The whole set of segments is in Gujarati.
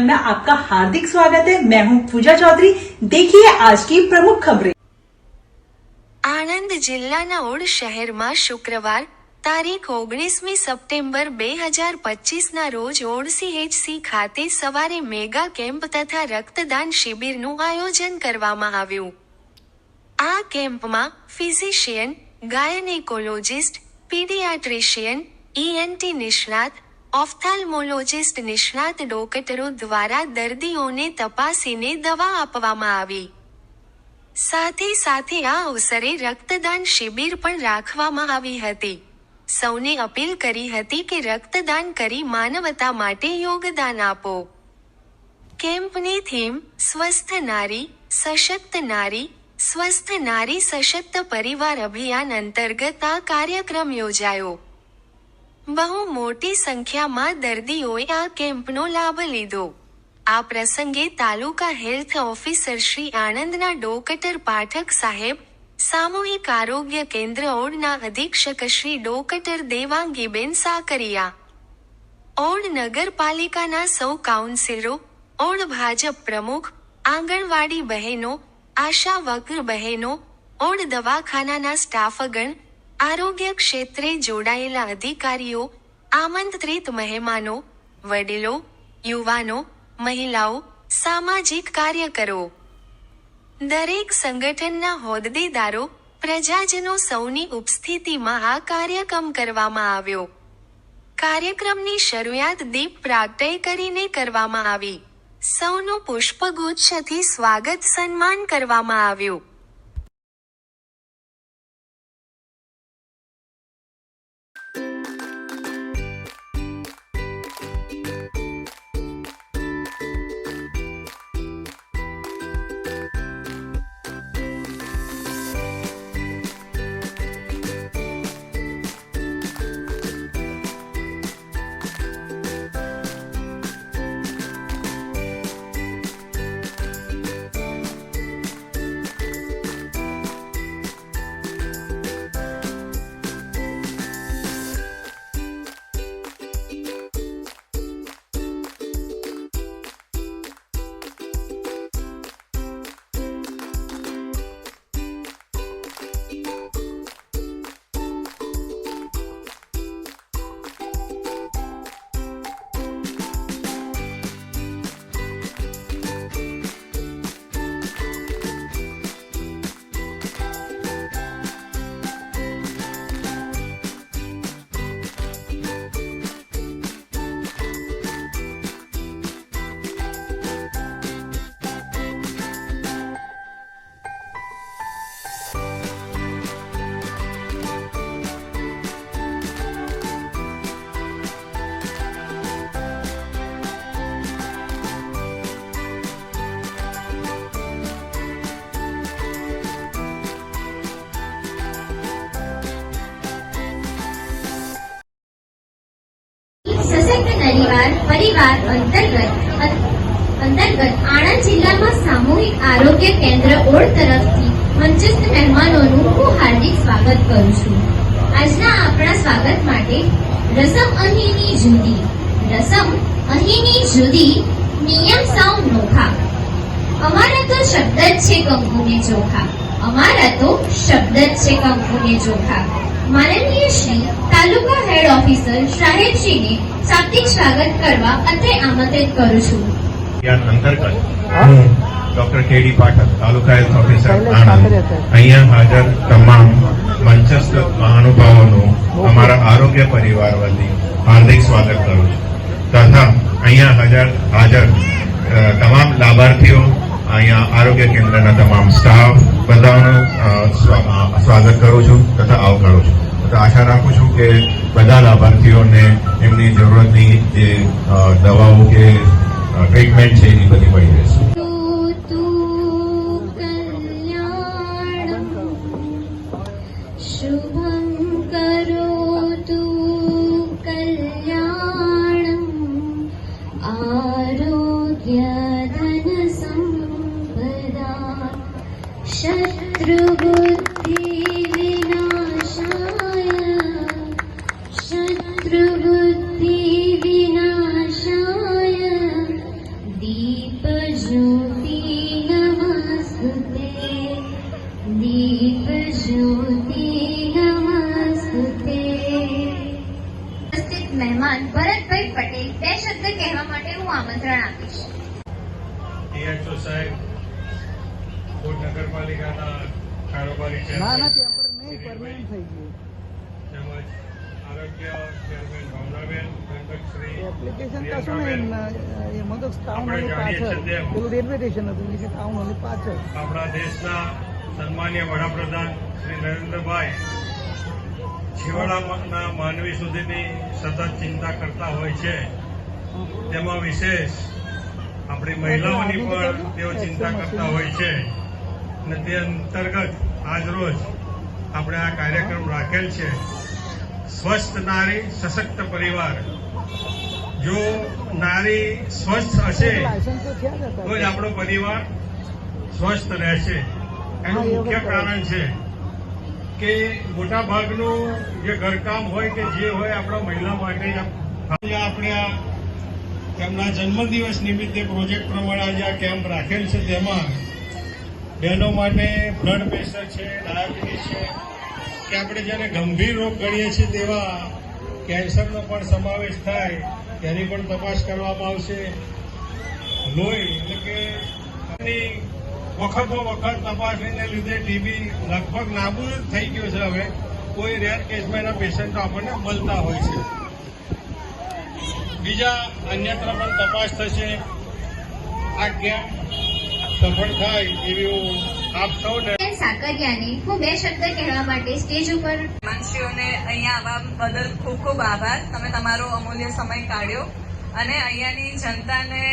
चैनल में आपका हार्दिक स्वागत है। मैं हूं पूजा चौधरी। देखिए आज की प्रमुख खबरें। આણંદ જિલ્લાના ઓડ શહેરમાં શુક્રવાર તારીખ 19મી સપ્ટેમ્બર 2025ના રોજ ઓડ CHC ખાતે સવારે મેગા કેમ્પ તથા રક્તદાન શિબિરનું આયોજન કરવામાં આવ્યું। આ કેમ્પમાં ફિઝિશિયન, ગાયનેકોલોજિસ્ટ, પીડિયાટ્રિશિયન, ENT નિષ્ણાત, ઓફથાલ્મોલોજિસ્ટ નિષ્ણાત ડોક્ટરો દ્વારા દર્દીઓને તપાસીને દવા આપવામાં આવી। સાથે સાથે આ અવસરે રક્તદાન શિબિર પણ રાખવામાં આવી હતી। સૌને અપીલ કરી હતી કે રક્તદાન કરી માનવતા માટે યોગદાન આપો। કેમ્પની થીમ સ્વસ્થ નારી સશક્ત નારી, સ્વસ્થ નારી સશક્ત પરિવાર અભિયાન અંતર્ગત આ કાર્યક્રમ યોજાયો। બહુ મોટી સંખ્યામાં દર્દીઓએ આ કેમ્પનો લાભ લીધો। આ પ્રસંગે તાલુકા હેલ્થ ઓફિસર શ્રી આણંદના ડોક્ટર પાઠક સાહેબ, સામૂહિક આરોગ્ય કેન્દ્ર ઓડના અધિક્ષક શ્રી ડોક્ટર દેવાંગીબેન સાકરિયા, ઓડ નગરપાલિકાના સૌ કાઉન્સિલરો, ઓડ ભાજપ પ્રમુખ, આંગણવાડી બહેનો, આશા વર્કર બહેનો, ઓડ દવાખાનાના સ્ટાફગણ, આરોગ્ય ક્ષેત્રે જોડાયેલા અધિકારીઓ, આમંત્રિત મહેમાનો, વડીલો, યુવાનો, મહિલાઓ, સામાજિક કાર્યકરો, દરેક સંગઠનના હોદ્દેદારો, પ્રજાજનો સૌની ઉપસ્થિતિમાં આ કાર્યક્રમ કરવામાં આવ્યો। કાર્યક્રમની શરૂઆત દીપ પ્રાગટ્ય કરીને કરવામાં આવી। સૌનું પુષ્પગુચ્છથી સ્વાગત સન્માન કરવામાં આવ્યું। સશક્ત પરિવાર અંતર્ગત આણંદ જિલ્લામાં સામૂહિક આરોગ્ય કેન્દ્ર ઓડ તરફથી મંચસ્થ મહેમાનોનું હું હાર્દિક સ્વાગત કરું છું। આજના આપણા સ્વાગત માટે રસમ અહીંની જુદી, નિયમ સૌ નોખા। અમારા તો શબ્દ જ છે કંકુને ચોખા। માનનીય શ્રી તાલુકા હેડ ઓફિસર સાહેબશ્રીને શાબ્દિક સ્વાગત કરવા અત્રે આમંત્રિત કરું છું। અંતર્ગત હું ડોક્ટર કેડી પાઠક, તાલુકા હેલ્થ ઓફિસર આણંદ, અહીંયા હાજર તમામ મંચસ્થ મહાનુભાવોનું અમારા આરોગ્ય પરિવાર વતી હાર્દિક સ્વાગત કરું છું તથા અહીંયા હાજર તમામ લાભાર્થીઓ, અહીંયા આરોગ્ય કેન્દ્રના તમામ સ્ટાફ બધાનું સ્વાગત કરું છું તથા આવકારું છું તથા આશા રાખું છું કે બધા લાભાર્થીઓને એમની જરૂરતની જે દવાઓ કે ટ્રીટમેન્ટ છે એ બધી મળી રહેશે। શુભં કરોતુ કલ્યાણમ આરોગ્ય ધન સંપદા શત્રુબુદ્ધિ વિનાશાય આમંત્રણ આપીશ. ડીએચઓ સાહેબ, કોટ નગરપાલિકાના કારોબારી ચેરમેન તેમજ આરોગ્ય ચેરમેન ભાવનાબેન, શ્રી એપ્લિકેશન કશું નહીં એમાં તો ટાઉન હોલની પાછળ પેલું રેલવે સ્ટેશન હતું એટલે ટાઉન હોલની પાછળ. આપણા દેશના સન્માનીય વડાપ્રધાન શ્રી નરેન્દ્રભાઈ છેવાડાના માનવી સુધીની સતત ચિંતા કરતા હોય છે. તેમાં વિશેષ આપણી મહિલાઓની પણ તેઓ ચિંતા કરતા હોય છે અને તે અંતર્ગત આજરોજ આપણે આ કાર્યક્રમ રાખેલ છે. સ્વસ્થ નારી સશક્ત પરિવાર. જો નારી સ્વસ્થ હશે લાયસન્સ તો છે જ તો જ હતા. આપણો પરિવાર સ્વસ્થ રહેશે. એનું મુખ્ય કારણ છે કે મોટા ભાગનું જે ઘરકામ હોય કે જે હોય આપણા મહિલા માટે આપણે આ તેમના જન્મદિવસ નિમિત્તે પ્રોજેક્ટ પ્રમાણે આજે આ કેમ્પ રાખેલ છે. તેમાં બહેનો માટે બ્લડ પ્રેશર છે, ડાયાબિટીસ છે કે આપણે જેને ગંભીર રોગ ગણીએ છીએ તેવા કેન્સરનો પણ સમાવેશ થાય તેની પણ તપાસ કરવામાં આવશે. લોહી એટલે કે વખતો વખત તપાસણીને લીધે ટીબી લગભગ નાબૂદ થઈ ગયો છે. હવે કોઈ રેર કેસમાં એના પેશન્ટો આપણને મળતા હોય છે. બીજા અન્યત્ર પણ તપાસ થશે. આ કેમ્પ સફળ થાય એવી હું આપ સૌને સાકરિયાને હું 2 શબ્દ કહેવા માટે સ્ટેજ ઉપર મહેમાનશ્રીઓને અહીંયા આવવા બદલ ખૂબ ખૂબ આભાર. તમે તમારો અમૂલ્ય સમય કાઢ્યો અને અહીંયાની જનતાને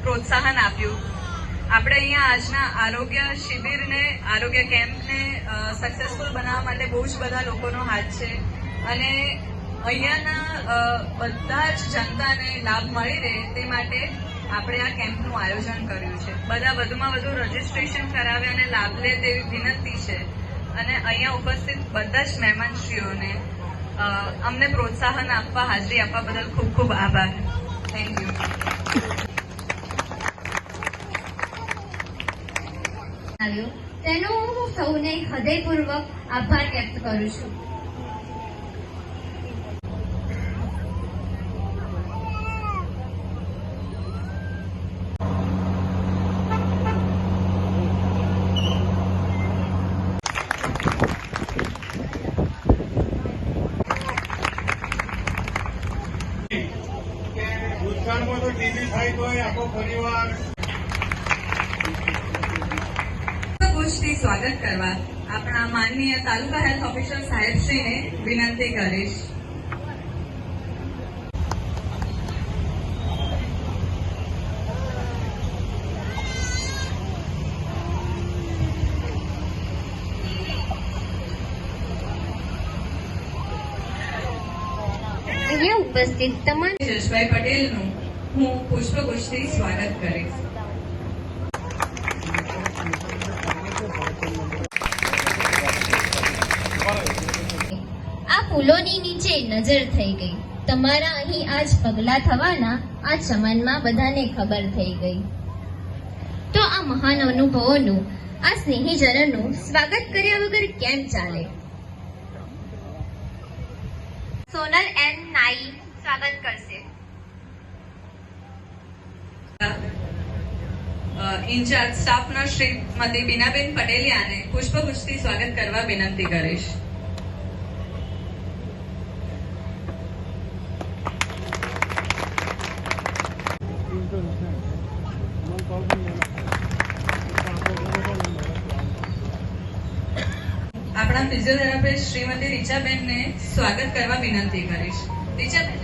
પ્રોત્સાહન આપ્યું. આપણે અહીંયા આજના આરોગ્ય શિબિરને, આરોગ્ય કેમ્પને સક્સેસફુલ બનાવવા માટે બહુ જ બધા લોકોનો હાથ છે અને અહીંયાના બધા જ જનતાને લાભ મળી રહે તે માટે આપણે આ કેમ્પનું આયોજન કર્યું છે. બધા વધુમાં વધુ રજીસ્ટ્રેશન કરાવે અને લાભ લે તેવી વિનંતી છે અને અહીંયા ઉપસ્થિત બધા જ મહેમાનશ્રીઓને અમને પ્રોત્સાહન આપવા, હાજરી આપવા બદલ ખૂબ ખૂબ આભાર. Thank you. આવ્યો તેનો હું સૌને હૃદયપૂર્વક આભાર વ્યક્ત કરું છું. ભૂતકાળમાં તો ટીબી થાય તો આખો પરિવાર ખુશથી સ્વાગત કરવા આપણા માનનીય તાલુકા હેલ્થ ઓફિસર સાહેબશ્રીને વિનંતી કરીશ. અહીંયા ઉપસ્થિત તમામ જશભાઈ પટેલનું હું પુષ્પગુચ્છથી સ્વાગત કરીશ. આ ફૂલોની નીચે નજર થઈ ગઈ. તમારા અહીં આજ પગલાં થવાના આ ચમનમાં બધાને ખબર થઈ ગઈ. તો આ મહાન અનુભવોનું, આ સ્નેહીજનોનું સ્વાગત કર્યા વગર કેમ ચાલે? સોનલ એન નાઈ સ્વાગત કરશે. ઇન્ચાર્જ સ્ટાફના શ્રીમતી બીનાબેન પટેલિયાને પુષ્પગુચ્છથી સ્વાગત કરવા વિનંતી કરીશ. આપણા ફિઝિયોથેરાપિસ્ટ શ્રીમતી રીચાબેનને સ્વાગત કરવા વિનંતી કરીશ. રીચાબેન.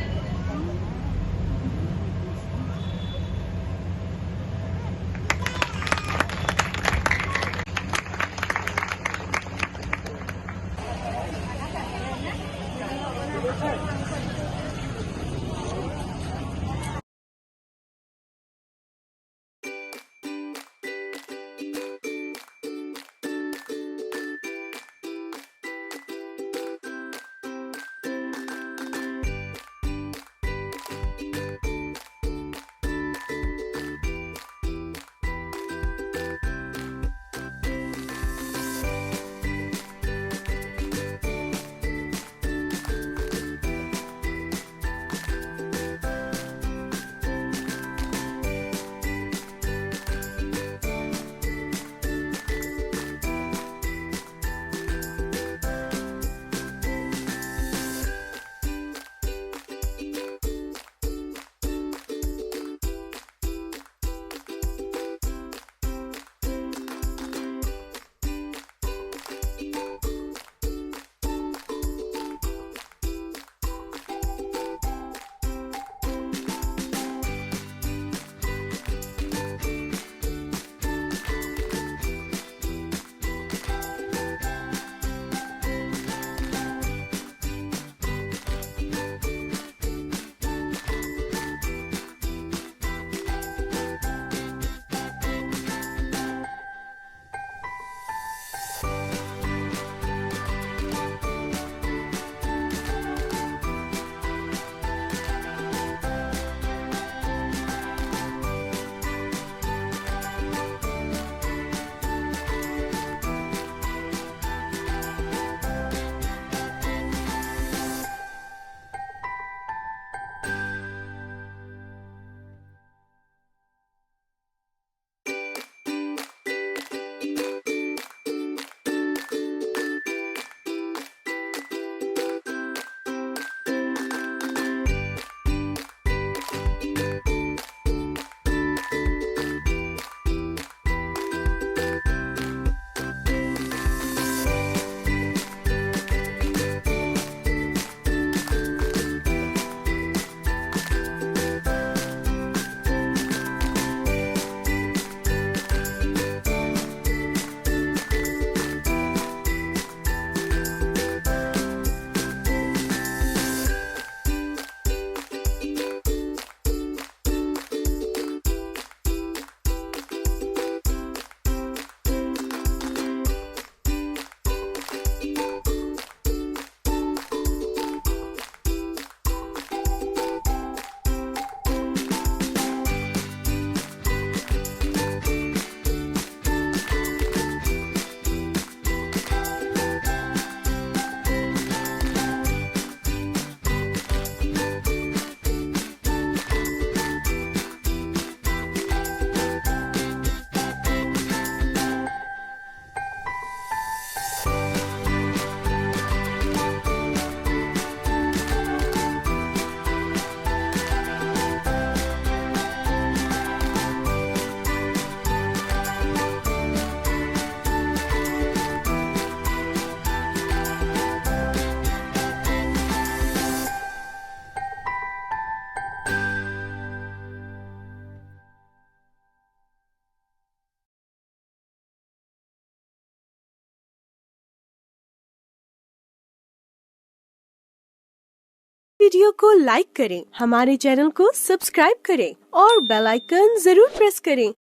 वीडियो को लाइक करें, हमारे चैनल को सब्सक्राइब करें और बेल आइकन जरूर प्रेस करें